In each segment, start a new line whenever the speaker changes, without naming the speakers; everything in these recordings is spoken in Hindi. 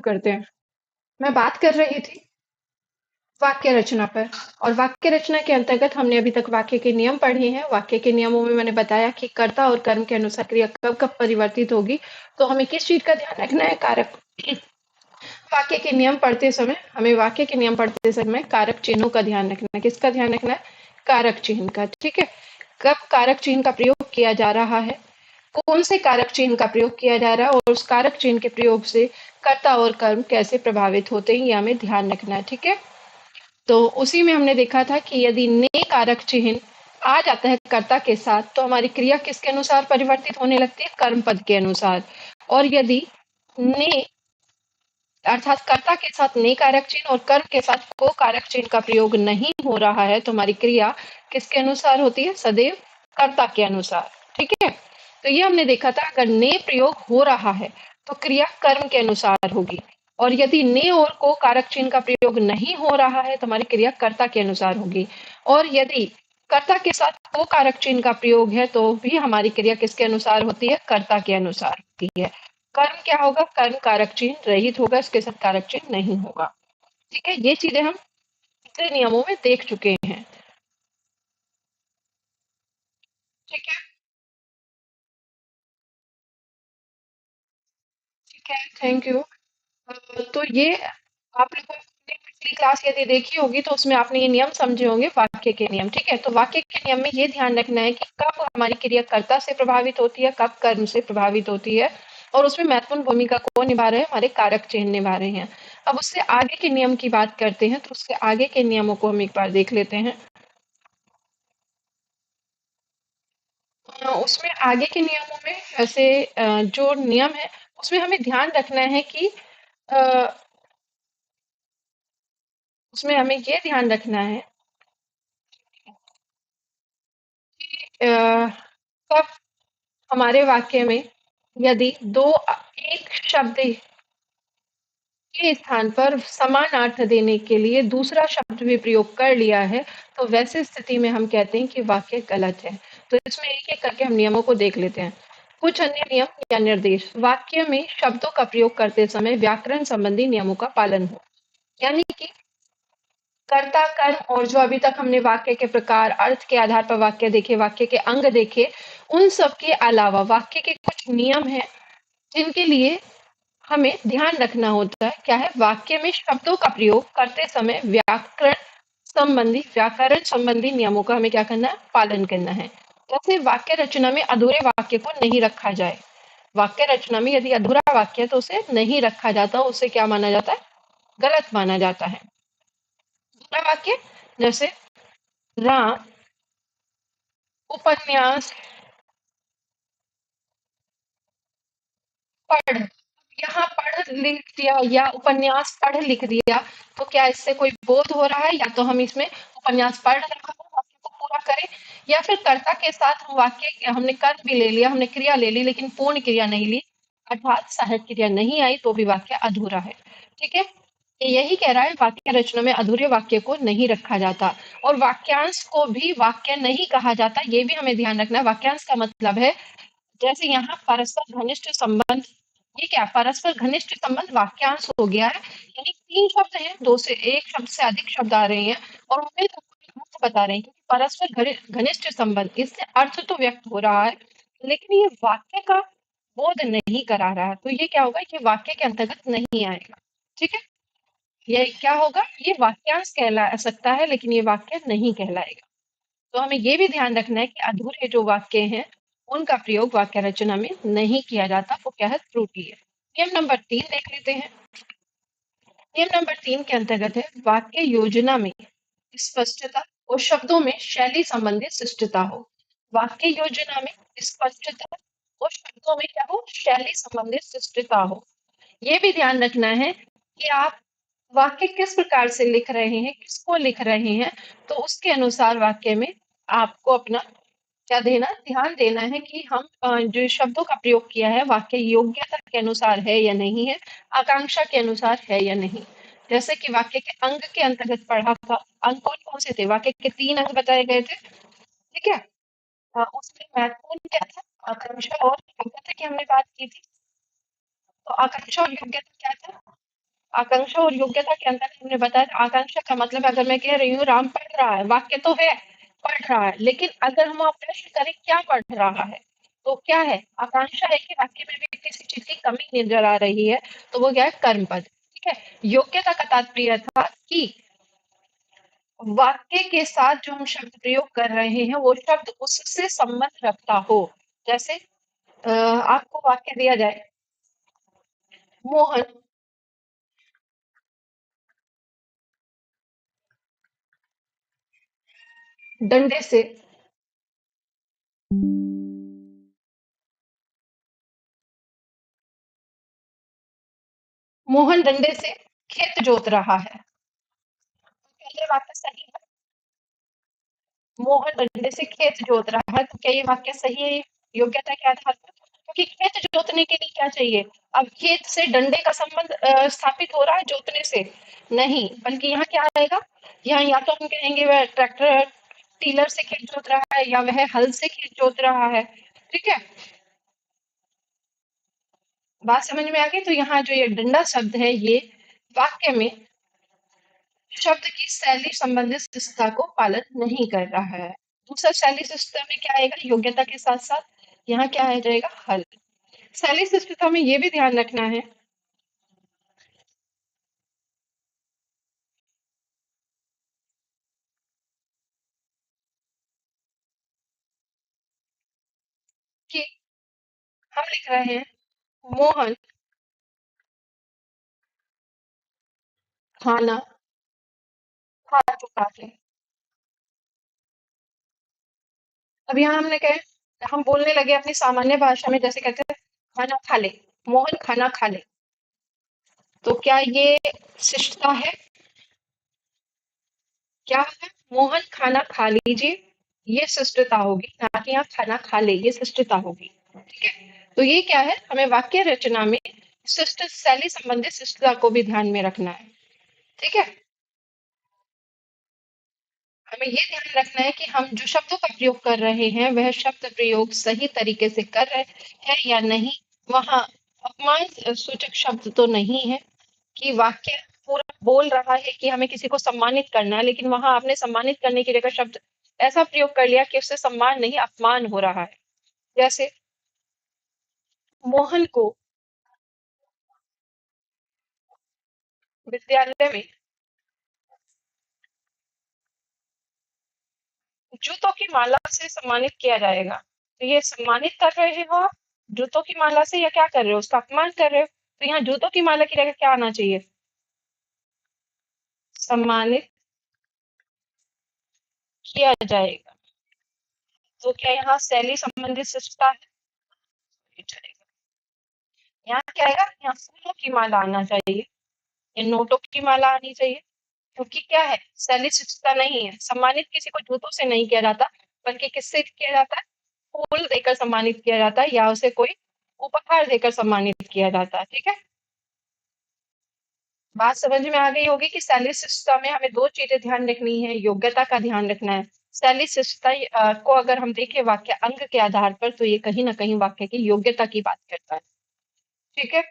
करते हैं। मैं बात कर रही थी वाक्य रचना पर। और वाक्य रचना के अंतर्गत हमने अभी तक वाक्य के नियम पढ़े हैं। वाक्य के नियमों में मैंने बताया कि कर्ता और कर्म के अनुसार क्रिया कब कब परिवर्तित होगी। तो हमें किस चीज का ध्यान रखना है? कारक। वाक्य के नियम पढ़ते समय हमें वाक्य के नियम पढ़ते समय कारक चिन्हों का ध्यान रखना है। किसका ध्यान रखना है? कारक चिन्ह का। ठीक है। कब कारक चिन्ह का प्रयोग किया जा रहा है, कौन से कारक चिन्ह का प्रयोग किया जा रहा है, और उस कारक चिन्ह के प्रयोग से कर्ता और कर्म कैसे प्रभावित होते हैं, ये हमें ध्यान रखना है। ठीक है। तो उसी में हमने देखा था कि यदि ने कारक चिन्ह आ जाता है कर्ता के साथ, तो हमारी क्रिया किसके अनुसार परिवर्तित होने लगती है? कर्म पद के अनुसार। और यदि ने अर्थात कर्ता के साथ ने कारक चिन्ह और कर्म के साथ को कारक चिन्ह का प्रयोग नहीं हो रहा है, तो हमारी क्रिया किसके अनुसार होती है? सदैव कर्ता के अनुसार। ठीक है। तो ये हमने देखा था, अगर ने प्रयोग हो रहा है तो क्रिया कर्म के अनुसार होगी, और यदि ने और को कारक चिन्ह का प्रयोग नहीं हो रहा है तो हमारी क्रिया कर्ता के अनुसार होगी। और यदि कर्ता के साथ को कारक चिन्ह का प्रयोग है तो भी हमारी क्रिया किसके अनुसार होती है? कर्ता के अनुसार होती है। कर्म क्या होगा? कर्म कारक चिन्ह रहित होगा, इसके साथ कारक चिन्ह नहीं होगा। ठीक है। ये चीजें हम पिछले नियमों में देख चुके हैं। ठीक है। ठीक है, थैंक यू। तो ये आप लोगों ने पिछली क्लास यदि देखी होगी तो उसमें आपने ये नियम समझे होंगे, वाक्य के नियम। ठीक है। तो वाक्य के नियम में ये ध्यान रखना है कि कब हमारी क्रिया कर्ता से प्रभावित होती है, कब कर्म से प्रभावित होती है, और उसमें महत्वपूर्ण भूमिका कौन निभा रहे हैं? हमारे कारक चिन्ह निभा रहे हैं। अब उससे आगे के नियम की बात करते हैं, तो उसके आगे के नियमों को हम एक बार देख लेते हैं। उसमें आगे के नियमों में ऐसे जो नियम है उसमें हमें ध्यान रखना है कि अ, उसमें हमें ये ध्यान रखना है कि कब हमारे वाक्य में यदि एक शब्द के स्थान पर समान अर्थ देने के लिए दूसरा शब्द भी प्रयोग कर लिया है, तो वैसे स्थिति में हम कहते हैं कि वाक्य गलत है। तो इसमें एक एक करके हम नियमों को देख लेते हैं। कुछ अन्य नियम या निर्देश: वाक्य में शब्दों का प्रयोग करते समय व्याकरण संबंधी नियमों का पालन हो। यानी कि कर्ता, कर्म और जो अभी तक हमने वाक्य के प्रकार, अर्थ के आधार पर वाक्य देखे, वाक्य के अंग देखे, उन सब के अलावा वाक्य के कुछ नियम हैं जिनके लिए हमें ध्यान रखना होता है। क्या है? वाक्य में शब्दों का प्रयोग करते समय व्याकरण संबंधी नियमों का हमें क्या करना है? पालन करना है। जैसे वाक्य रचना में अधूरे वाक्य को नहीं रखा जाए। वाक्य रचना में यदि अधूरा वाक्य है तो उसे नहीं रखा जाता, उसे क्या माना जाता है? गलत माना जाता है। दूसरा वाक्य जैसे राम उपन्यास पढ़, यहाँ पढ़ लिख दिया या उपन्यास पढ़ लिख दिया, तो क्या इससे कोई बोध हो रहा है? या तो हम इसमें उपन्यास पढ़ रहा है वाक्य को पूरा करें, या फिर कर्ता के साथ हम वाक्य हमने कर्म भी ले लिया, हमने क्रिया ले ली लेकिन पूर्ण क्रिया नहीं ली, अर्थात सहायक क्रिया नहीं आई, तो भी वाक्य अधूरा है। ठीक है। ये यही कह रहा है, वाक्य रचना में अधूरे वाक्य को नहीं रखा जाता, और वाक्यांश को भी वाक्य नहीं कहा जाता, ये भी हमें ध्यान रखना है। वाक्यांश का मतलब है जैसे यहाँ परस्पर घनिष्ठ संबंध, ये क्या? परस्पर घनिष्ठ संबंध वाक्यांश हो गया है। यानी तीन शब्द हैं, दो से एक शब्द से अधिक शब्द आ रहे हैं और हमें अर्थ बता रहे हैं, क्योंकि परस्पर घनिष्ठ संबंध, इससे अर्थ तो व्यक्त हो रहा है लेकिन ये वाक्य का बोध नहीं करा रहा है, तो ये क्या होगा? ये वाक्य के अंतर्गत नहीं आएगा। ठीक है। ये क्या होगा? ये वाक्यांश कहला सकता है लेकिन ये वाक्य नहीं कहलाएगा। तो हमें ये भी ध्यान रखना है कि अधूरे जो वाक्य हैं उनका प्रयोग वाक्य रचना में नहीं किया जाता, वो क्या है? त्रुटि है। नियम नंबर 3 देख लेते हैं। नियम नंबर 3 के अंतर्गत है, वाक्य योजना में स्पष्टता और शब्दों में शैली संबंधी शिष्टता हो। वाक्य योजना में स्पष्टता और शब्दों में क्या हो? शैली संबंधी शिष्टता हो। ये भी ध्यान रखना है कि आप वाक्य किस प्रकार से लिख रहे हैं, किसको लिख रहे हैं, तो उसके अनुसार वाक्य में आपको अपना क्या देना, ध्यान देना है कि हम जो शब्दों का प्रयोग किया है वाक्य योग्यता के अनुसार है या नहीं है, आकांक्षा के अनुसार है या नहीं। जैसे कि वाक्य के अंग के अंतर्गत पढ़ा था, अंग कौन कौन से थे? वाक्य के 3 अंग बताए गए थे। ठीक है। उसमें महत्वपूर्ण क्या था? आकांक्षा और योग्यता की हमने बात की थी। तो आकांक्षा और योग्यता क्या था? आकांक्षा और योग्यता के अंतर हमने बताया था। आकांक्षा का मतलब अगर मैं कह रही हूँ राम पढ़ रहा है, वाक्य तो है पढ़ रहा है, लेकिन अगर हम आप प्रश्न करें क्या पढ़ रहा है, तो क्या है, आकांक्षा है कि वाक्य में भी किसी चीज की कमी नजर आ रही है, तो वो क्या है, कर्म पद। ठीक है। योग्यता का तात्पर्य था कि वाक्य के साथ जो हम शब्द प्रयोग कर रहे हैं वो शब्द उससे संबंध रखता हो। जैसे आपको वाक्य दिया जाए, मोहन डंडे से, मोहन डंडे से खेत जोत रहा है, तो क्या ये वाक्य सही है? मोहन डंडे से खेत जोत रहा है, तो क्या ये वाक्य सही है योग्यता के आधार पर? क्योंकि खेत जोतने के लिए क्या चाहिए? अब खेत से डंडे का संबंध स्थापित हो रहा है जोतने से? नहीं, बल्कि यहाँ क्या आएगा? यहाँ या तो हम कहेंगे वह ट्रैक्टर टीलर से खेत जोत रहा है, या वह हल से खेत जोत रहा है। ठीक है, बात समझ में आ गई? तो यहाँ जो ये डंडा शब्द है, ये वाक्य में शब्द की शैली संबंधित शिष्टता को पालन नहीं कर रहा है। दूसरा शैली शिष्टता में क्या आएगा योग्यता के साथ साथ? यहाँ क्या आ जाएगा? हल। शैली शिष्टता में ये भी ध्यान रखना है कि हम लिख रहे हैं मोहन खाना खा चुका है। अब यहाँ हमने कहे, हम बोलने लगे अपनी सामान्य भाषा में, जैसे कहते हैं खाना खा ले, मोहन खाना खा ले, तो क्या ये शिष्टता है? क्या है? मोहन खाना खा लीजिए, ये शिष्टता होगी, ना कि यहाँ खाना खा ले, ये शिष्टता होगी। ठीक है, तो ये क्या है, हमें वाक्य रचना में शिष्ट शैली संबंधित शिष्टता को भी ध्यान में रखना है। ठीक है, हमें ये ध्यान रखना है कि हम जो शब्दों का प्रयोग कर रहे हैं वह शब्द प्रयोग सही तरीके से कर रहे हैं या नहीं। वहां अपमान सूचक शब्द तो नहीं है कि वाक्य पूरा बोल रहा है कि हमें किसी को सम्मानित करना है, लेकिन वहां आपने सम्मानित करने की जगह शब्द ऐसा प्रयोग कर लिया कि उससे सम्मान नहीं अपमान हो रहा है। जैसे मोहन को विद्यालय में जूतों की माला से सम्मानित किया जाएगा, तो ये सम्मानित कर रहे हो आप जूतों की माला से, या क्या कर रहे हो, उसका अपमान कर रहे हो? तो यहाँ जूतों की माला की जगह क्या आना चाहिए? सम्मानित किया जाएगा। तो क्या यहाँ शैली संबंधित शिष्टता है? चलेगा। यहाँ क्या आएगा? यहाँ फूलों की माला आना चाहिए, या नोटों की माला आनी चाहिए। क्योंकि क्या है, शैली शिष्टता नहीं है, सम्मानित किसी को जूतों से नहीं किया जाता, बल्कि किससे किया जाता है? फूल देकर सम्मानित किया जाता है, या उसे कोई उपहार देकर सम्मानित किया जाता है। ठीक है, बात समझ में आ गई होगी कि शैली शिष्टता में हमें दो चीजें ध्यान रखनी है, योग्यता का ध्यान रखना है। शैली शिष्टता को अगर हम देखें वाक्य अंग के आधार पर, तो ये कहीं ना कहीं वाक्य की योग्यता की बात करता है। ठीक है,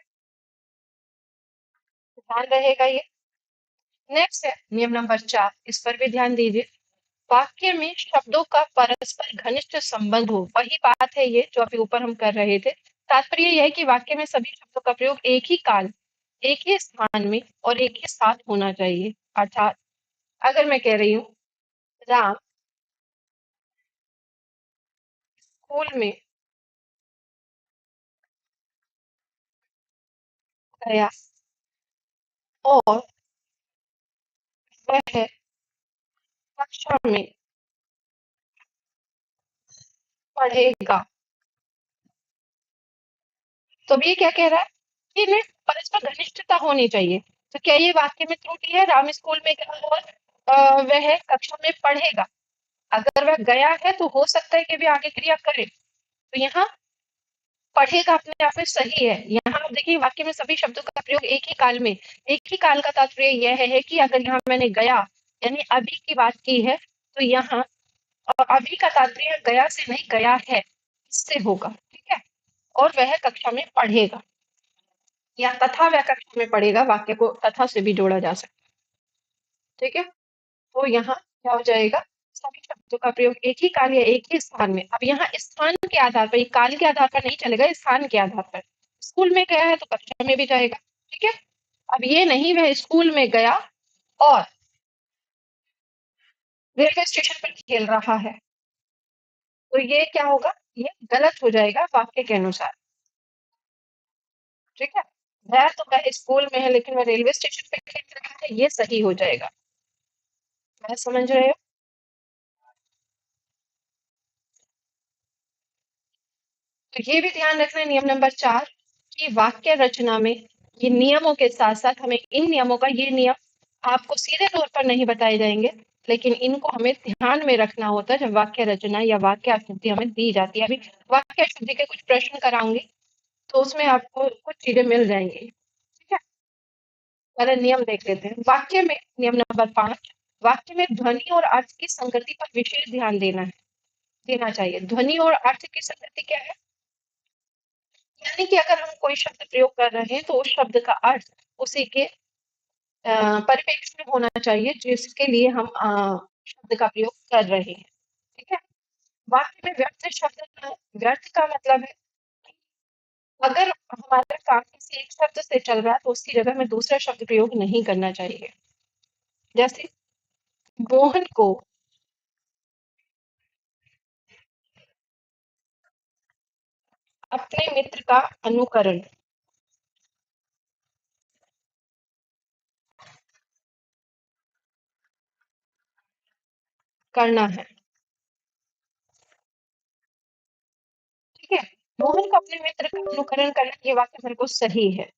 ध्यान रहेगा ये। नेक्स्ट है नियम नंबर 4, इस पर भी ध्यान दीजिए। वाक्य में शब्दों का परस्पर घनिष्ठ संबंध हो, वही बात है ये जो अभी ऊपर हम कर रहे थे। तात्पर्य यह है कि वाक्य में सभी शब्दों का प्रयोग एक ही काल, एक ही स्थान में और एक ही साथ होना चाहिए। अर्थात अगर मैं कह रही हूँ राम स्कूल में गया और वह कक्षा में पढ़ेगा, तो अब ये क्या कह रहा है कि इनमें परस्पर घनिष्ठता होनी चाहिए। तो क्या ये वाक्य में त्रुटि है? राम स्कूल में गया और वह कक्षा में पढ़ेगा, अगर वह गया है तो हो सकता है कि भी आगे क्रिया करे, तो यहाँ पढ़ेगा अपने आप में सही है। यहाँ आप देखिए वाक्य में सभी शब्दों का प्रयोग एक ही काल में, एक ही काल का तात्पर्य यह है कि अगर यहाँ मैंने गया यानी अभी की बात की है, तो यहाँ अभी का तात्पर्य गया से नहीं गया है, इससे होगा। ठीक है, और वह कक्षा में पढ़ेगा। या तथा व्याकरण में पड़ेगा, वाक्य को तथा से भी जोड़ा जा सकता है। ठीक है, तो यहाँ क्या हो जाएगा, सभी शब्दों का प्रयोग एक ही काल या एक ही स्थान में। अब यहाँ स्थान के आधार पर, ये काल के आधार पर नहीं चलेगा, स्थान के आधार पर। स्कूल में गया है तो कक्षा में भी जाएगा। ठीक है, अब ये नहीं वह स्कूल में गया और रेलवे स्टेशन पर खेल रहा है, तो ये क्या होगा, ये गलत हो जाएगा वाक्य के अनुसार। ठीक है, वह तो वह स्कूल में है लेकिन वह रेलवे स्टेशन पे खेल रहा है, ये सही हो जाएगा। मैं समझ रहे हो। तो ये भी ध्यान रखना है, नियम नंबर 4, कि वाक्य रचना में ये नियमों के साथ साथ हमें इन नियमों का, ये नियम आपको सीधे तौर पर नहीं बताए जाएंगे, लेकिन इनको हमें ध्यान में रखना होता है जब वाक्य रचना या वाक्य अशुद्धि हमें दी जाती है। अभी वाक्य अशुद्धि के कुछ प्रश्न कराऊंगी, तो उसमें आपको कुछ चीजें मिल जाएंगी। ठीक है, पहले नियम देख लेते हैं। वाक्य में नियम नंबर 5, वाक्य में ध्वनि और अर्थ की संगति पर विशेष ध्यान देना चाहिए। ध्वनि और अर्थ की संगति क्या है, यानी कि अगर हम कोई शब्द प्रयोग कर रहे हैं तो उस शब्द का अर्थ उसी के परिप्रेक्ष्य में होना चाहिए जिसके लिए हम शब्द का प्रयोग कर रहे हैं। ठीक है, वाक्य में व्यर्थ शब्द क्या है? व्यर्थ का मतलब है कि अगर हमारा काम किसी एक शब्द से चल रहा है तो उसकी जगह में दूसरा शब्द प्रयोग नहीं करना चाहिए। जैसे मोहन को अपने मित्र का अनुकरण करना है। ठीक है, मोहन को अपने मित्र का अनुकरण करना, ये वाक्य मेरे को सही है,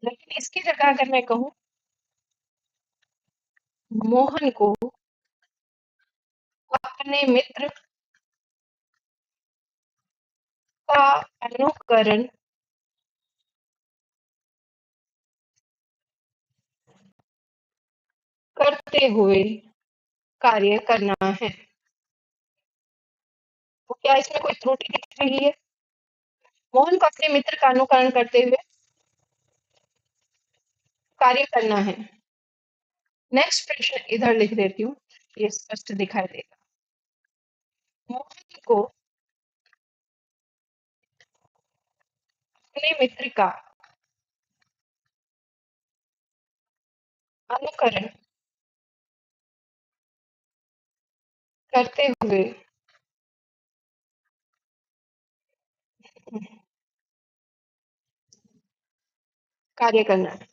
लेकिन इसकी जगह अगर मैं कहूँ मोहन को अपने मित्र का अनुकरण करते हुए कार्य करना है, तो क्या इसमें कोई त्रुटि दिख रही है? मोहन को अपने मित्र का अनुकरण करते हुए कार्य करना है। नेक्स्ट प्रश्न इधर लिख देती हूँ, ये स्पष्ट दिखाई देगा। मोहन को अपने मित्र का अनुकरण करते हुए कार्य करना है।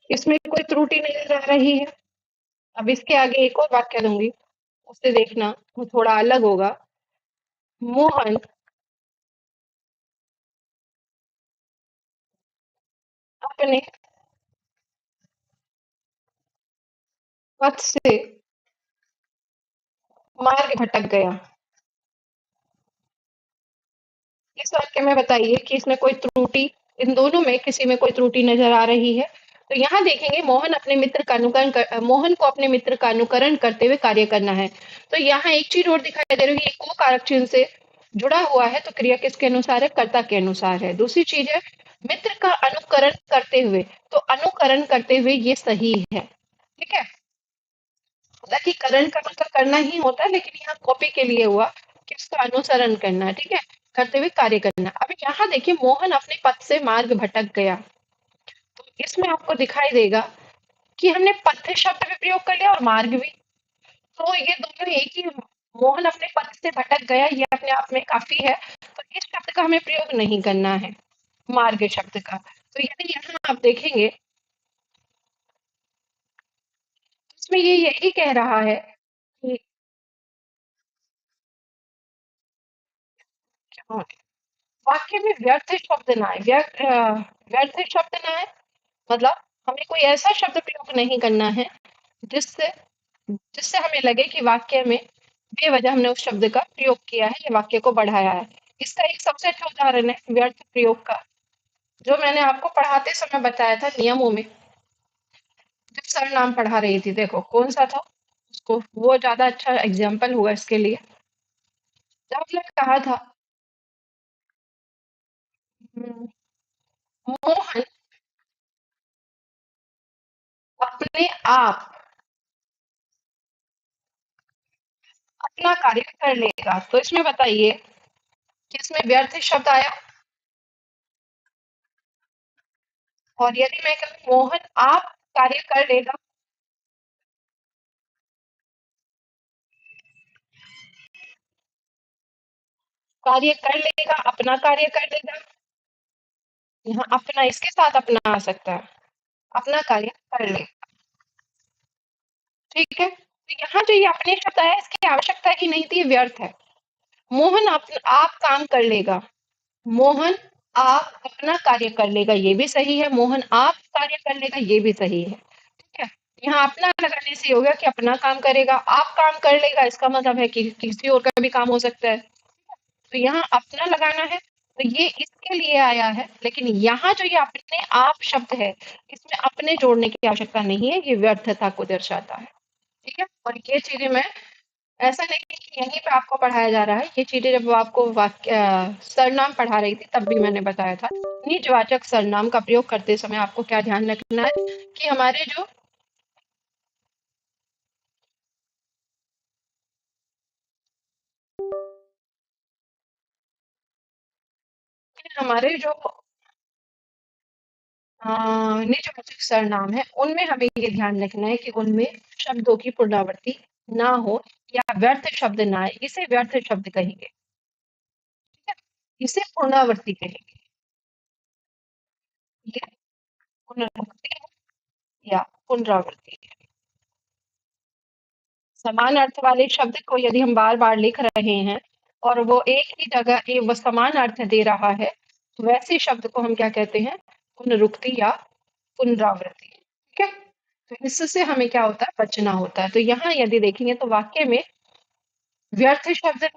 इसमें कोई त्रुटि नजर आ रही है? अब इसके आगे एक और वाक्य दूंगी, उसे देखना, वो थोड़ा अलग होगा। मोहन अपने पथ से मार्ग भटक गया। इस वाक्य में बताइए कि इसमें कोई त्रुटि, इन दोनों में किसी में कोई त्रुटि नजर आ रही है? तो यहाँ देखेंगे मोहन को अपने मित्र का अनुकरण करते हुए कार्य करना है। तो यहाँ एक चीज और दिखाई दे रही है, को कारक चिन्ह से जुड़ा हुआ है, तो क्रिया किसके अनुसार है, कर्ता के अनुसार है। दूसरी चीज है मित्र का अनुकरण करते हुए, तो अनुकरण करते हुए ये सही है। ठीक है, हालांकि करण का मतलब करना ही होता है, लेकिन यहाँ कॉपी के लिए हुआ कि उसका अनुसरण करना है। ठीक है, करते हुए कार्य करना। अब यहाँ देखिए मोहन अपने पथ से मार्ग भटक गया, तो इसमें आपको दिखाई देगा कि हमने पथ शब्द भी प्रयोग कर लिया और मार्ग भी, तो ये दोनों एक ही। मोहन अपने पथ से भटक गया, ये अपने आप में काफी है, तो इस शब्द का हमें प्रयोग नहीं करना है, मार्ग शब्द का। तो यदि यहाँ आप देखेंगे, इसमें ये यही कह रहा है कि वाक्य में व्यर्थ शब्द ना आए, व्यर्थ शब्द ना आए, मतलब हमें कोई ऐसा शब्द प्रयोग नहीं करना है जिससे जिससे हमें लगे कि वाक्य में बेवजह हमने उस शब्द का प्रयोग किया है या वाक्य को बढ़ाया है। इसका एक सबसे अच्छा उदाहरण है व्यर्थ प्रयोग का, जो मैंने आपको पढ़ाते समय बताया था नियमों में। जब सरनाम पढ़ा रही थी, देखो कौन सा था उसको, वो ज्यादा अच्छा एग्जाम्पल हुआ इसके लिए। जब आपने कहा था हम्म, मोहन अपने आप अपना कार्य कर लेगा, तो इसमें बताइए कि इसमें व्यर्थ शब्द आया। और यदि मैं कहूँ मोहन आप कार्य कर लेगा, कार्य कर लेगा, अपना कार्य कर लेगा, यहाँ अपना इसके साथ अपना आ सकता है, अपना कार्य कर ले। ठीक है, तो यहाँ जो ये अपने शब्द आया इसकी आवश्यकता ही नहीं थी, व्यर्थ है। मोहन आप काम कर लेगा, मोहन आप अपना कार्य कर लेगा, ये भी सही है। मोहन आप कार्य कर लेगा, ये भी सही है। ठीक है, यहाँ अपना लगाने से हो गया कि अपना काम करेगा, आप काम कर लेगा, इसका मतलब है कि किसी और का भी काम हो सकता है। तो यहाँ अपना लगाना है, तो ये इसके लिए आया है। लेकिन यहाँ जो ये अपने आप शब्द है, इसमें अपने जोड़ने की आवश्यकता नहीं है, ये व्यर्थता को दर्शाता है। ठीक है, और ये चीजें मैं ऐसा नहीं है कि यहीं पे आपको पढ़ाया जा रहा है, ये चीजें जब वो आपको वाक्य सरनाम पढ़ा रही थी तब भी मैंने बताया था। निजवाचक सरनाम का प्रयोग करते समय आपको क्या ध्यान रखना है कि हमारे जो हमारे जो निजवाचक सर्वनाम है उनमें हमें ये ध्यान रखना है कि उनमें शब्दों की पुनरावृत्ति ना हो या व्यर्थ शब्द ना आए, इसे व्यर्थ शब्द कहेंगे। ठीक है, इसे पुनरावृत्ति कहेंगे। ये पुनरावृत्ति या पुनरावृत्ति। समान अर्थ वाले शब्द को यदि हम बार बार लिख रहे हैं और वो एक ही जगह वो समान अर्थ दे रहा है, तो वैसे शब्द को हम क्या कहते हैं, पुनरुक्ति या पुनरावृत्ति। ठीक है, तो इससे हमें क्या होता है, बचना होता है। तो यहाँ यदि देखेंगे तो वाक्य में व्यर्थ शब्द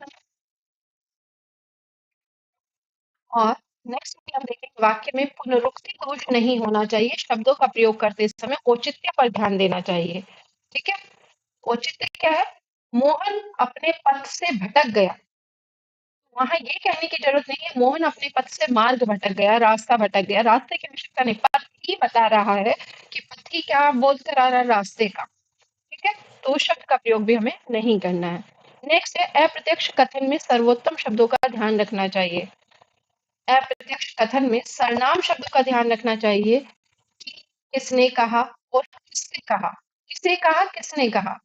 और नेक्स्ट हम देखेंगे वाक्य में पुनरुक्ति दोष नहीं होना चाहिए, शब्दों का प्रयोग करते समय औचित्य पर ध्यान देना चाहिए। ठीक है, औचित्य क्या है, मोहन अपने पथ से भटक गया, वहां ये कहने की जरूरत नहीं है मोहन अपने पथ से मार्ग भटक गया, रास्ता भटक गया, रास्ते की आवश्यकता नहीं, पथ ही बता रहा है कि पथ ही क्या बोध करा रहा है, रास्ते का। ठीक है, तो उस शब्द का प्रयोग भी हमें नहीं करना है। नेक्स्ट है अप्रत्यक्ष कथन में सर्वोत्तम शब्दों का ध्यान रखना चाहिए। अप्रत्यक्ष कथन में सर्वनाम शब्दों का ध्यान रखना चाहिए कि किसने कहा और किसने कहा, किसे कहा किसने कहा।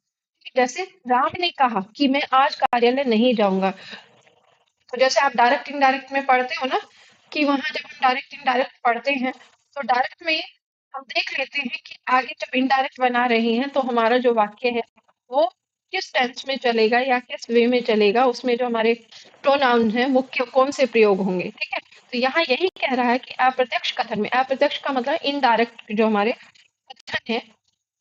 जैसे राम ने कहा कि मैं आज कार्यालय नहीं जाऊंगा, तो जैसे आप डायरेक्ट इनडायरेक्ट में पढ़ते हो ना, कि वहां जब हम डायरेक्ट इनडायरेक्ट पढ़ते हैं तो डायरेक्ट में हम देख लेते हैं कि आगे जब इनडायरेक्ट बना रहे हैं तो हमारा जो वाक्य है वो किस टेंस में चलेगा या किस वे में चलेगा, उसमें जो हमारे प्रोनाउन है वो कौन से प्रयोग होंगे। ठीक है, तो यहाँ यही कह रहा है कि अप्रत्यक्ष कथन में, अप्रत्यक्ष का मतलब इनडायरेक्ट जो हमारे कथन है,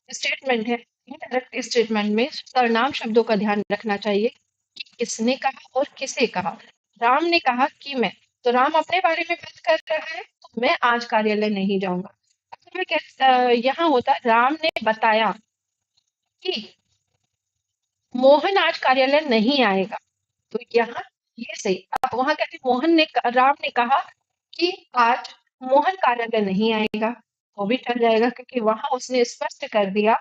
स्टेटमेंट है, इनडायरेक्ट स्टेटमेंट में सर्वनाम शब्दों का ध्यान रखना चाहिए कि किसने कहा और किसे कहा। राम ने कहा कि मैं, तो राम अपने बारे में बात कर रहा है, तो मैं आज कार्यालय नहीं जाऊंगा। अगर यहाँ होता राम ने बताया कि मोहन आज कार्यालय नहीं आएगा, तो यहाँ ये सही। अब वहां कहते राम ने कहा कि आज मोहन कार्यालय नहीं आएगा, वो भी चल जाएगा क्योंकि वहां उसने स्पष्ट कर दिया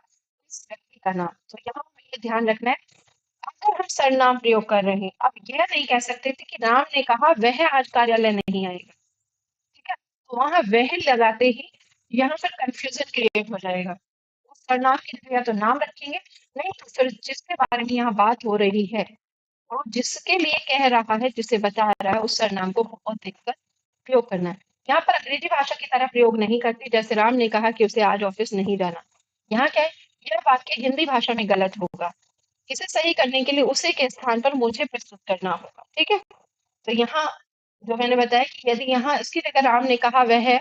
इस व्यक्ति का नाम। तो यहाँ हमें ये ध्यान रखना है, अगर हम सर्वनाम प्रयोग कर रहे हैं, अब यह नहीं कह सकते थे कि राम ने कहा वह आज कार्यालय नहीं आएगा। ठीक है, तो वहां वह लगाते ही यहाँ पर कंफ्यूजन क्रिएट हो जाएगा। उस सर्वनाम की जगह या तो नाम रखेंगे, नहीं तो फिर जिसके बारे में यहाँ बात हो रही है और जिसके लिए कह रहा है, जिसे बता रहा है, उस सर्वनाम को बहुत देखकर प्रयोग करना है। यहाँ पर अंग्रेजी भाषा की तरह प्रयोग नहीं करती, जैसे राम ने कहा कि उसे आज ऑफिस नहीं जाना। यहाँ क्या है, यह वाक्य हिंदी भाषा में गलत होगा, इसे सही करने के लिए उसी के स्थान पर मुझे प्रस्तुत करना होगा। ठीक है, तो यहाँ जो मैंने बताया कि यदि यहाँ इसकी जगह राम ने कहा वह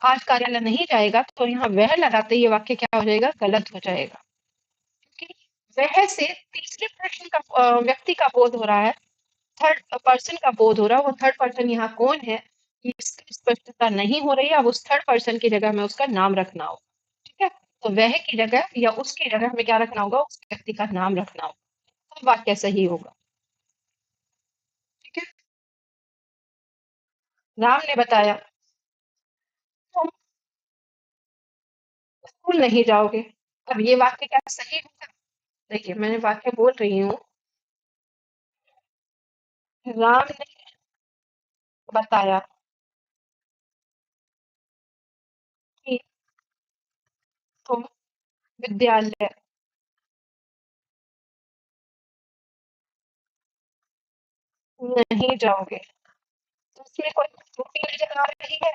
आज कार्यालय नहीं जाएगा, तो यहाँ वह लगाते ये वाक्य क्या हो जाएगा, गलत हो जाएगा। क्योंकि वह से तीसरे प्रश्न का व्यक्ति का बोध हो रहा है, थर्ड पर्सन का बोध हो रहा है, वो थर्ड पर्सन यहाँ कौन है इसकी स्पष्टता नहीं हो रही है। अब उस थर्ड पर्सन की जगह में उसका नाम रखना हो। ठीक है, तो वह की जगह या उसकी जगह हमें क्या रखना होगा, उस व्यक्ति का नाम रखना होगा, तो वाक्य सही होगा। ठीक है। राम ने बताया तुम स्कूल नहीं जाओगे। अब ये वाक्य क्या सही होगा? देखिए मैंने वाक्य बोल रही हूँ, राम ने बताया कि तुम विद्यालय नहीं जाओगे। तो इसमें कोई त्रुटि नजर आ रही है?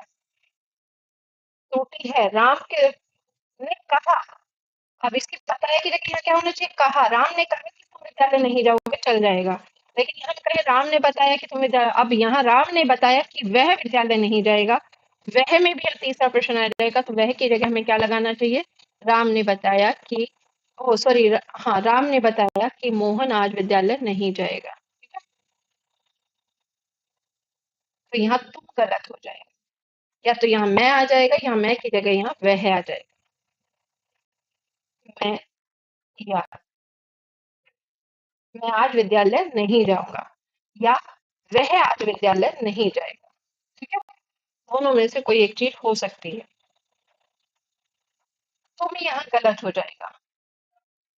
त्रुटि है। राम के ने कहा, अब इसकी पता है कि देखिए यहाँ क्या होना चाहिए, कहा। राम ने कहा कि तुम विद्यालय नहीं जाओगे, चल जाएगा। लेकिन यहाँ कहे राम ने बताया कि तुम विद्यालय, अब यहाँ राम ने बताया कि वह विद्यालय नहीं जाएगा, वह में भी तीसरा प्रश्न आ जाएगा, तो वह की जगह हमें क्या लगाना चाहिए, राम ने बताया कि, ओ सॉरी, हाँ, राम ने बताया कि मोहन आज विद्यालय नहीं जाएगा। ठीक है। तो यहाँ तुम गलत हो जाएगा, या तो यहाँ मैं आ जाएगा, या मैं की जगह यहाँ वह आ जाएगा। मैं, या मैं आज विद्यालय नहीं जाऊंगा, या वह आज विद्यालय नहीं जाएगा। ठीक है। दोनों में से कोई एक चीज हो सकती है, तो भी यहाँ गलत हो जाएगा।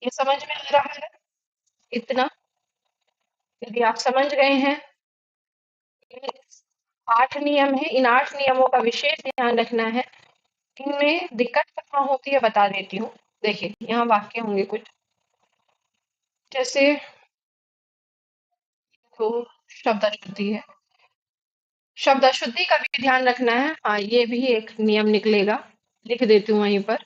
ये समझ में आ रहा है इतना? यदि आप समझ गए हैं, ये 8 नियम है, इन 8 नियमों का विशेष ध्यान रखना है। इनमें दिक्कत कहाँ होती है बता देती हूँ। देखिए यहाँ वाक्य होंगे कुछ, जैसे तो शब्द अशुद्धि है, शब्द अशुद्धि का भी ध्यान रखना है। हाँ, ये भी एक नियम निकलेगा, लिख देती हूँ वहीं पर।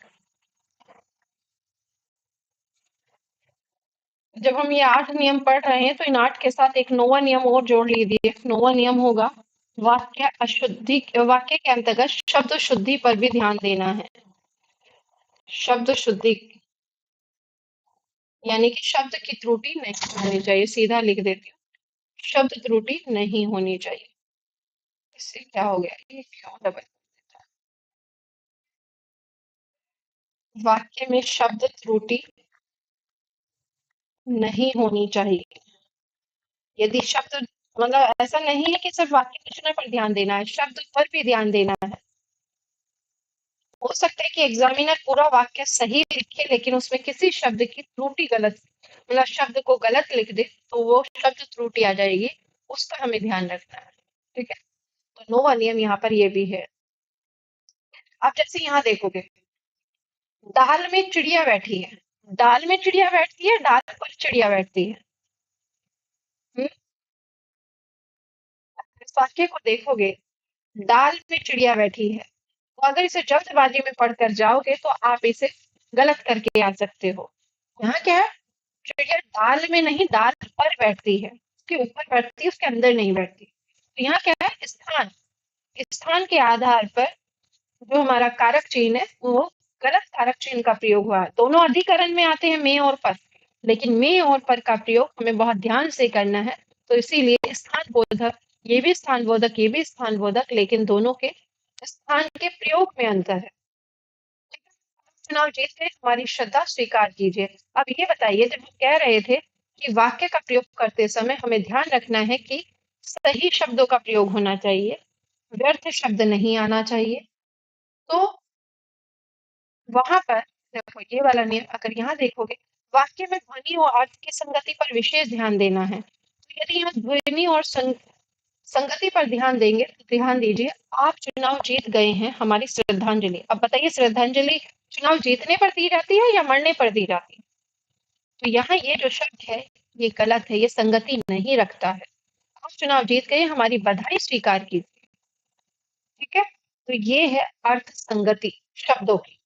जब हम ये 8 नियम पढ़ रहे हैं, तो इन 8 के साथ एक 9वां नियम और जोड़ लीजिए। 9वां नियम होगा वाक्य अशुद्धि, वाक्य के अंतर्गत शब्द शुद्धि पर भी ध्यान देना है। शब्द शुद्धि यानी कि शब्द की त्रुटि नहीं होनी चाहिए, सीधा लिख देती हूँ, शब्द त्रुटि नहीं होनी चाहिए। इससे क्या हो गया, ये क्यों डबल, वाक्य में शब्द त्रुटि नहीं होनी चाहिए। यदि शब्द, मतलब ऐसा नहीं है कि सिर्फ वाक्य रचना पर ध्यान देना है, शब्द पर भी ध्यान देना है। हो सकता है कि एग्जामिनर पूरा वाक्य सही लिखे, लेकिन उसमें किसी शब्द की त्रुटि गलत, मतलब शब्द को गलत लिख दे, तो वो शब्द त्रुटि आ जाएगी, उसका हमें ध्यान रखना है। ठीक है। तो 9वां नियम यहाँ पर ये भी है। आप जैसे यहाँ देखोगे, दाल में चिड़िया बैठी है, दाल में चिड़िया बैठती है, दाल पर चिड़िया बैठती है। हम्म, इस वाक्य को देखोगे, दाल में चिड़िया बैठी है, तो अगर इसे जल्दबाजी में पढ़कर जाओगे तो आप इसे गलत करके आ सकते हो। यहाँ क्या है, चिड़िया दाल में नहीं, दाल पर बैठती है, उसके ऊपर बैठती है, उसके अंदर नहीं बैठती। तो यहाँ क्या है, स्थान, स्थान के आधार पर जो हमारा कारक चिन्ह है, वो गलत कारक चिन्ह का प्रयोग हुआ है। दोनों अधिकरण में आते हैं में और पर, लेकिन में और पर का प्रयोग हमें बहुत ध्यान से करना है। तो इसीलिए स्थान बोधक, ये भी स्थान बोधक, ये भी स्थान बोधक, लेकिन दोनों के स्थान के प्रयोग में अंतर है। चुनाव जीत गए, हमारी श्रद्धा स्वीकार कीजिए। अब ये बताइए, जब हम कह रहे थे कि वाक्य का प्रयोग करते समय हमें ध्यान रखना है कि सही शब्दों का प्रयोग होना चाहिए, व्यर्थ शब्द नहीं आना चाहिए, तो वहां पर देखो ये वाला नियम, अगर यहाँ देखोगे, वाक्य में ध्वनि और अर्थ की संगति पर विशेष ध्यान देना है। तो यदि यहाँ ध्वनि और संगति पर ध्यान देंगे, तो ध्यान दीजिए, आप चुनाव जीत गए हैं, हमारी श्रद्धांजलि। अब बताइए, श्रद्धांजलि चुनाव जीतने पर दी जाती है या मरने पर दी जाती है? तो यहाँ ये जो शब्द है, ये गलत है, ये संगति नहीं रखता है। आप चुनाव जीत गए, हमारी बधाई स्वीकार कीजिए। ठीक है। तो ये है अर्थ संगति शब्दों की।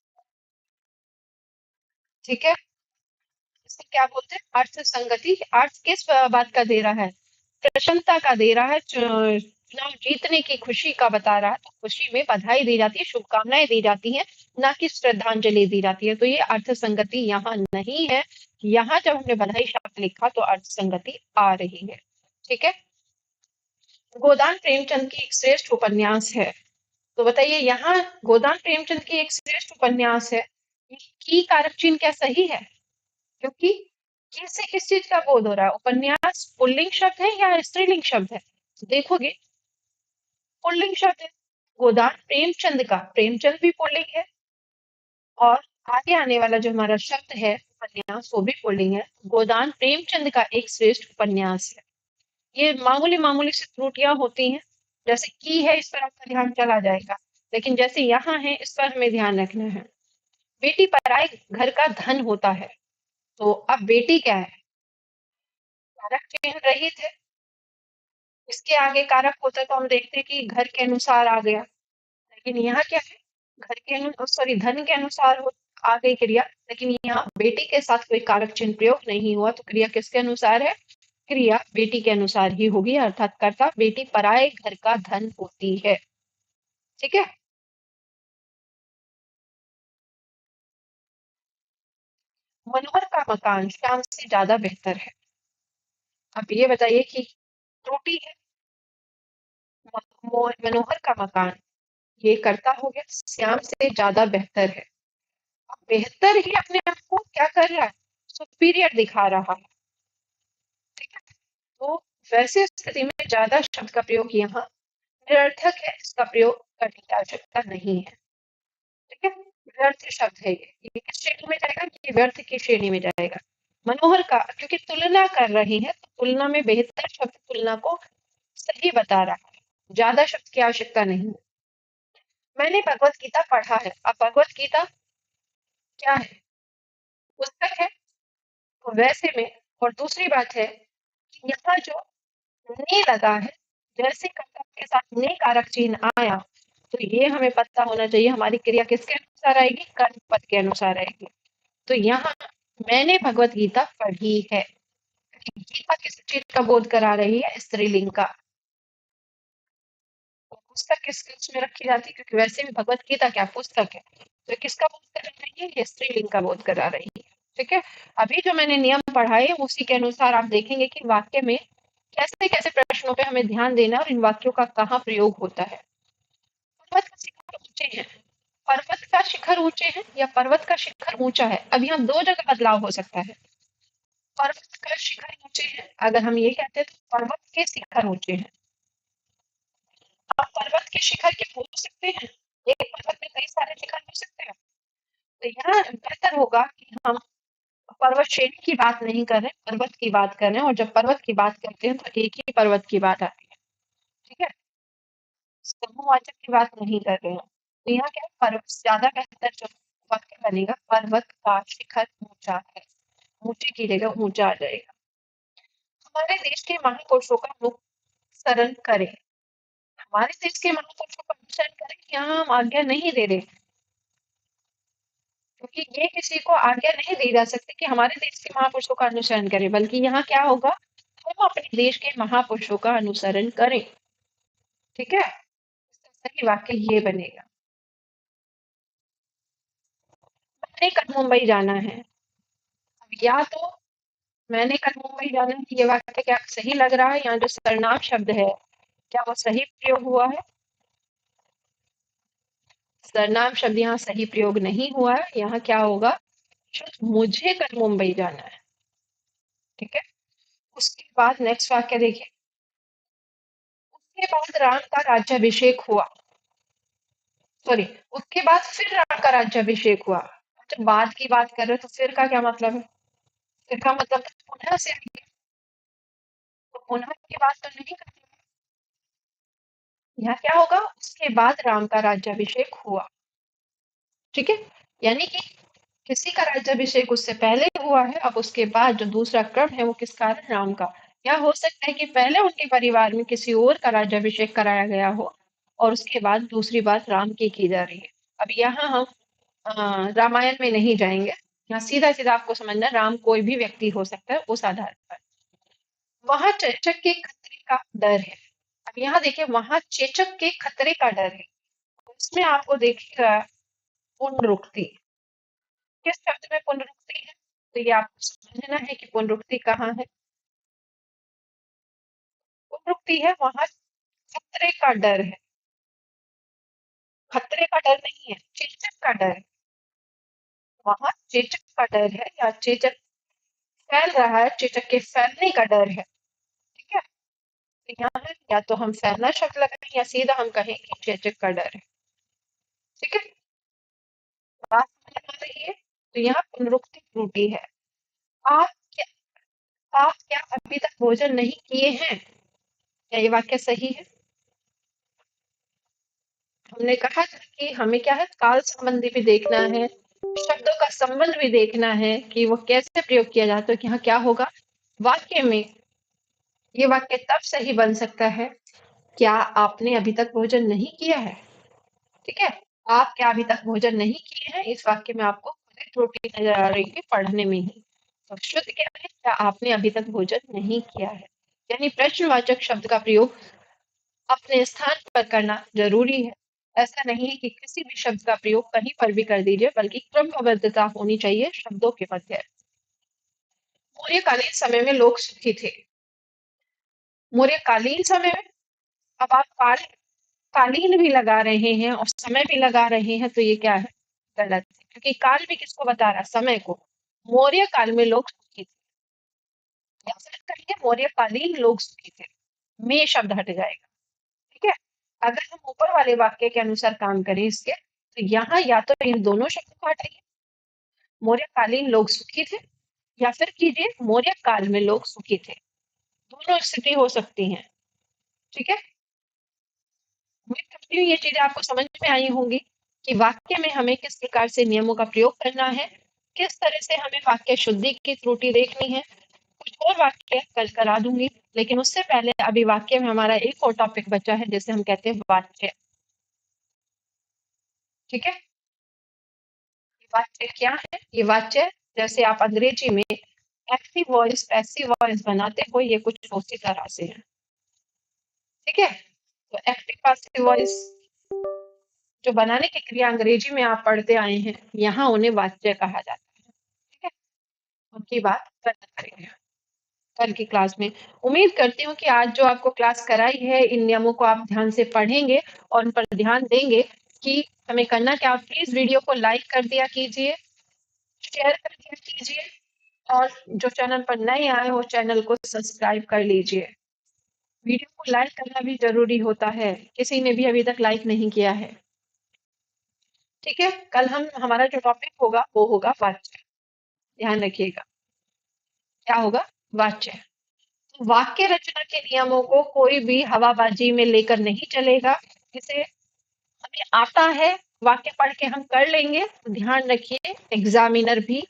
ठीक है। इसे क्या बोलते हैं, अर्थ संगति। अर्थ किस बात का दे रहा है, प्रसन्नता का दे रहा है, चुनाव जीतने की खुशी का बता रहा है, तो खुशी में बधाई दी जाती है, शुभकामनाएं दी जाती हैं, ना कि श्रद्धांजलि दी जाती है। तो ये अर्थ संगति यहाँ नहीं है। यहाँ जब हमने बधाई शब्द लिखा तो अर्थ संगति आ रही है। ठीक है। गोदान प्रेमचंद की एक श्रेष्ठ उपन्यास है, तो बताइए यहाँ गोदान प्रेमचंद की एक श्रेष्ठ उपन्यास है, की कारक चिन्ह क्या सही है? क्योंकि की से किस चीज का बोध हो रहा है? उपन्यास पुल्लिंग शब्द है या स्त्रीलिंग शब्द है? देखोगे पुल्लिंग शब्द है। गोदान प्रेमचंद का, प्रेमचंद भी पुल्लिंग है। और आगे आने वाला जो हमारा शब्द है उपन्यास, वो भी पुल्लिंग है। गोदान प्रेमचंद का एक श्रेष्ठ उपन्यास है। ये मामूली मामूली सी त्रुटियां होती हैं। जैसे की है, इस पर आपका ध्यान चला जाएगा, लेकिन जैसे यहाँ है, इस पर हमें ध्यान रखना है। बेटी पराए घर का धन होता है। तो अब बेटी क्या है? कारक चिन्ह रहित है। इसके आगे कारक होता तो हम देखते हैं कि घर के अनुसार आ गया, लेकिन यहाँ क्या है? घर के सॉरी धन के अनुसार हो आ गई क्रिया, लेकिन यहाँ बेटी के साथ कोई कारक चिन्ह प्रयोग नहीं हुआ, तो क्रिया किसके अनुसार है? क्रिया बेटी के अनुसार ही होगी, अर्थात कर्ता बेटी पराए घर का धन होती है। ठीक है। मनोहर का मकान श्याम से ज्यादा बेहतर है। अब ये बताइए कि त्रुटि है। मनोहर का मकान, ये कर्ता हो गया, श्याम से ज्यादा बेहतर है। अब बेहतर ही अपने आप को क्या कर रहा है? सुपीरियर दिखा रहा है। ठीक है। तो वैसे स्थिति में ज्यादा शब्द का प्रयोग यहाँ निरर्थक है, इसका प्रयोग करने की आवश्यकता नहीं है। ठीक है। व्यर्थ शब्द है ये किस श्रेणी में जाएगा? ये व्यर्थ की श्रेणी में जाएगा। मनोहर का, क्योंकि तुलना कर रही है, तो तुलना में बेहतर शब्द तुलना को सही बता रहा है, ज्यादा शब्द की आवश्यकता नहीं। मैंने भगवत गीता पढ़ा है। अब भगवत गीता क्या है? पुस्तक है। तो वैसे में, और दूसरी बात है कि यहाँ जो ने लगा है, जैसे कर्ता के साथ ने कारक चिन्ह आया, तो ये हमें पता होना चाहिए हमारी क्रिया किसके अनुसार आएगी? कर्म पद के अनुसार आएगी। तो यहाँ मैंने भगवत गीता पढ़ी है। गीता किस चीज का बोध करा रही है? स्त्रीलिंग का। तो पुस्तक किस उसमें रखी जाती है? क्योंकि वैसे भी भगवत गीता क्या पुस्तक है, तो किसका बोध करा रही है? ये स्त्रीलिंग का बोध करा रही है। ठीक है। अभी जो मैंने नियम पढ़ाए उसी के अनुसार आप देखेंगे कि वाक्य में कैसे कैसे प्रश्नों पे हमें ध्यान देना और इन वाक्यों का कहाँ प्रयोग होता है। पर्वत का शिखर ऊंचे है। पर्वत का शिखर ऊंचे है या पर्वत का शिखर ऊंचा है? अब यहाँ दो जगह बदलाव हो सकता है। पर्वत का शिखर ऊंचे है, अगर हम ये कहते हैं तो पर्वत के शिखर ऊंचे हैं। आप पर्वत के शिखर के हो सकते हैं, एक पर्वत में कई सारे शिखर हो सकते हैं। तो यहाँ बेहतर होगा कि हम पर्वत श्रेणी की बात नहीं कर रहे, पर्वत की बात कर रहे हैं, और जब पर्वत की बात करते हैं तो एक ही पर्वत की बात आती है। ठीक है। समूहवाचक की बात नहीं कर रहे हैं। तो यहाँ क्या है? पर्वत ज्यादा बेहतर जो वाक्य बनेगा, पर्वत का शिखर ऊंचा है। ऊंचे की जगह ऊंचा आ जाएगा। हमारे देश के महापुरुषों का अनुसरण करें। हमारे देश के महापुरुषों का अनुसरण करें, यहाँ हम आज्ञा नहीं दे रहे, क्योंकि ये किसी को आज्ञा नहीं दी जा सकती कि हमारे देश के महापुरुषों का अनुसरण करें, बल्कि यहाँ क्या होगा? हम अपने देश के महापुरुषों का अनुसरण करें। ठीक है। इसका सही वाक्य ये बनेगा। मैंने कल मुंबई जाना है। अब या तो मैंने कल मुंबई जाना है, ये वाक्य क्या सही लग रहा है? यहाँ जो सर्वनाम शब्द है, क्या वो सही प्रयोग हुआ है? सर्वनाम शब्द यहाँ सही प्रयोग नहीं हुआ है। यहाँ क्या होगा? मुझे कल मुंबई जाना है। ठीक है। उसके बाद नेक्स्ट वाक्य देखिए। उसके बाद राम का राज्याभिषेक हुआ। सॉरी, उसके बाद फिर राम का राज्याभिषेक हुआ। जब बाद की बात कर रहे हो तो फिर का क्या मतलब है? फिर का मतलब तो पुनः से है। तो पुनः की बात तो नहीं करते। यहाँ क्या होगा? उसके बाद राम का राज्याभिषेक हुआ। ठीक है। यानी कि किसी का राज्याभिषेक उससे पहले हुआ है, अब उसके बाद जो दूसरा क्रम है वो किसका है? राम का। या हो सकता है कि पहले उनके परिवार में किसी और का राज्याभिषेक कराया गया हो, और उसके बाद दूसरी बात राम की जा रही है। अब यहाँ हम रामायण में नहीं जाएंगे, यहाँ सीधा सीधा आपको समझना है, राम कोई भी व्यक्ति हो सकता है उस आधार पर। वहां चेचक के खतरे का डर है। अब यहाँ देखिए, वहां चेचक के खतरे का डर है। उसमें आपको देखिएगा पुनरुक्ति, किस शब्द में पुनरुक्ति है? तो ये आपको समझना है कि पुनरुक्ति कहाँ है। पुनरुक्ति है वहां खतरे का डर है। खतरे का डर नहीं है, चेचक का डर है। वहां चेचक का डर है या चेचक फैल रहा है, चेचक के फैलने का डर है। ठीक है, तो यहाँ है या तो हम फैलना शब्द लगाएं या सीधा हम कहें कि चेचक का डर है। ठीक है, बात समझ आ रही है? तो यहाँ पुनरुक्ति त्रुटि है। आप क्या आप क्या अभी तक भोजन नहीं किए हैं? क्या ये वाक्य सही है? हमने कहा था कि हमें क्या है, काल संबंधी भी देखना है, शब्दों का संबंध भी देखना है कि वो कैसे प्रयोग किया जाता है। कि हाँ, क्या होगा वाक्य में, ये वाक्य तब सही बन सकता है, क्या आपने अभी तक भोजन नहीं किया है? ठीक है, आप क्या अभी तक भोजन नहीं किए हैं, इस वाक्य में आपको त्रुटि नजर आ रही है पढ़ने में ही। तो शुद्ध क्या है, क्या आपने अभी तक भोजन नहीं किया है। यानी प्रश्नवाचक शब्द का प्रयोग अपने स्थान पर करना जरूरी है। ऐसा नहीं है कि किसी भी शब्द का प्रयोग कहीं पर भी कर दीजिए, बल्कि क्रमबद्धता होनी चाहिए शब्दों के मध्य। मौर्यकालीन समय में लोग सुखी थे। मौर्यकालीन समय में, अब आप कालीन भी लगा रहे हैं और समय भी लगा रहे हैं, तो ये क्या है, गलत है। क्योंकि काल भी किसको बता रहा है, समय को। मौर्य काल में लोग सुखी थे, या फिर कहिए मौर्यकालीन लोग सुखी थे, में शब्द हट जाएगा। ठीक है, अगर हम ऊपर वाले वाक्य के अनुसार काम करें इसके, तो यहाँ या तो इन दोनों शब्दों को हटाइए, मौर्यकालीन लोग सुखी थे, या फिर कीजिए मौर्य काल में लोग सुखी थे। दोनों स्थिति हो सकती हैं। ठीक है, उम्मीद करती हूँ ये चीजें आपको समझ में आई होंगी कि वाक्य में हमें किस प्रकार से नियमों का प्रयोग करना है, किस तरह से हमें वाक्य शुद्धि की त्रुटि देखनी है। कुछ और वाक्य कल करा दूंगी, लेकिन उससे पहले अभी वाक्य में हमारा एक और टॉपिक बचा है, जिसे हम कहते हैं वाच्य। ठीक है, ये वाच्य क्या है? ये वाच्य, जैसे आप अंग्रेजी में एक्टिव वॉइस पैसिव वॉइस बनाते हो, ये कुछ उसी तरह से है। ठीक है, तो एक्टिव पैसिव वॉइस जो बनाने की क्रिया अंग्रेजी में आप पढ़ते आए हैं, यहाँ उन्हें वाच्य कहा जाता है। ठीक है, उनकी बात कल करेंगे, कल की क्लास में। उम्मीद करती हूँ कि आज जो आपको क्लास कराई है, इन नियमों को आप ध्यान से पढ़ेंगे और उन पर ध्यान देंगे कि हमें करना क्या। प्लीज वीडियो को लाइक कर दिया कीजिए, शेयर कर दिया कीजिए, और जो चैनल पर नए आए हो चैनल को सब्सक्राइब कर लीजिए। वीडियो को लाइक करना भी जरूरी होता है, किसी ने भी अभी तक लाइक नहीं किया है। ठीक है, कल हमारा जो टॉपिक होगा वो होगा वाच्य। ध्यान रखिएगा, क्या होगा, वाच्य। तो वाक्य रचना के नियमों को कोई भी हवाबाजी में लेकर नहीं चलेगा। इसे हमें आता है, वाक्य पढ़ के हम कर लेंगे। तो ध्यान रखिए, एग्जामिनर भी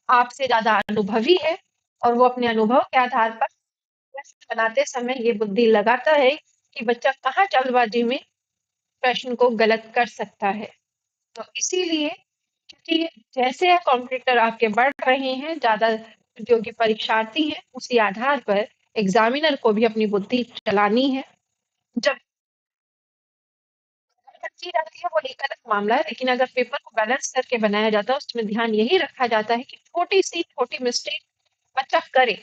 आपसे ज्यादा अनुभवी है, और वो अपने अनुभव के आधार पर प्रश्न बनाते समय ये बुद्धि लगाता है कि बच्चा कहाँ जल्दबाजी में प्रश्न को गलत कर सकता है। तो इसीलिए, क्योंकि जैसे कॉम्पिटिटर आपके बढ़ रहे हैं, ज्यादा प्रतियोगी परीक्षार्थी हैं, उसी आधार पर एग्जामिनर को भी अपनी बुद्धि चलानी है। जब बच्ची जाती है वो एक अलग मामला है, लेकिन अगर पेपर को बैलेंस करके बनाया जाता है, उसमें ध्यान यही रखा जाता है कि छोटी मिस्टेक बच्चा करे,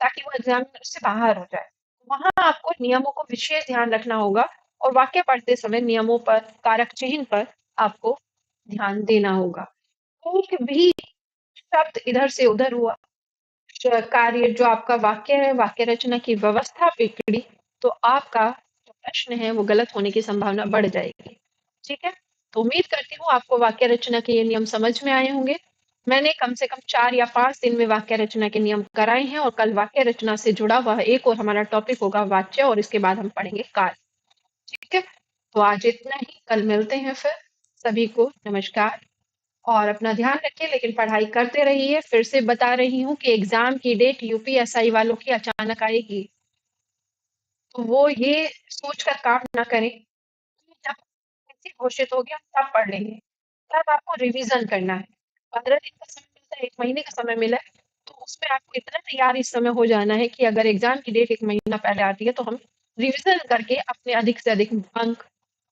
ताकि वो एग्जामिनर से बाहर हो जाए। वहां आपको नियमों को विशेष ध्यान रखना होगा, और वाक्य पढ़ते समय नियमों पर, कारक चिन्ह पर आपको ध्यान देना होगा। एक भी शब्द इधर से उधर हुआ, कार्य जो आपका वाक्य है, वाक्य रचना की व्यवस्था बिगड़ी, तो आपका जो प्रश्न है वो गलत होने की संभावना बढ़ जाएगी। ठीक है, तो उम्मीद करती हूँ आपको वाक्य रचना के ये नियम समझ में आए होंगे। मैंने कम से कम 4 या 5 दिन में वाक्य रचना के नियम कराए हैं, और कल वाक्य रचना से जुड़ा हुआ एक और हमारा टॉपिक होगा वाच्य, और इसके बाद हम पढ़ेंगे काल। ठीक है, तो आज इतना ही, कल मिलते हैं फिर। सभी को नमस्कार, और अपना ध्यान रखिए, लेकिन पढ़ाई करते रहिए। फिर से बता रही हूँ कि एग्जाम की डेट यूपीएसआई वालों की अचानक आएगी, तो वो ये सोचकर काम ना करें कि जब तिथि घोषित हो गया तब पढ़ लेंगे। तब आपको रिवीजन करना है। 15 दिन का समय मिलता है, 1 महीने का समय मिला है, तो उसमें आपको इतना तैयार इस समय हो जाना है कि अगर एग्जाम की डेट 1 महीना पहले आती है, तो हम रिवीजन करके अपने अधिक से अधिक अंक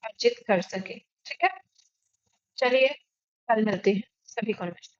अर्जित कर सके। ठीक है, चलिए कल मिलते हैं। सभी को नमस्कार।